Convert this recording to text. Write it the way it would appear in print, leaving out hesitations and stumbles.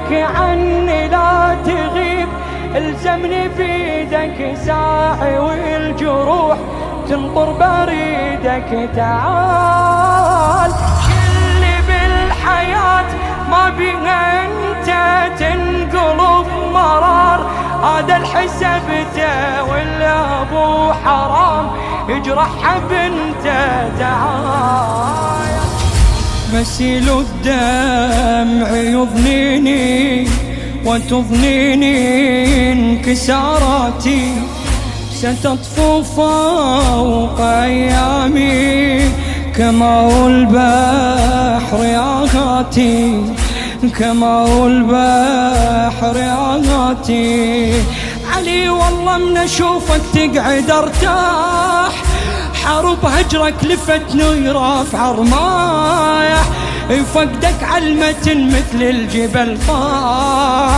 بعدك عني لا تغيب، الزمني بيدك ساعي والجروح تنطر بريدك. تعال شلي بالحياة ما بيها انت تنقلب مرار، هذا الحسبته ولا ابو حرام يجرحها بنته. تعال مسيل الدمع يضنيني وتضنيني انكساراتي، ستطفو فوق أيامي كما هو البحر يغاتي، كما هو البحر يغاتي. علي والله من أشوفك تقعد ارتاح، حرب هجرك لفتني رافع رمايح، فقدك علمة مثل الجبل طاح.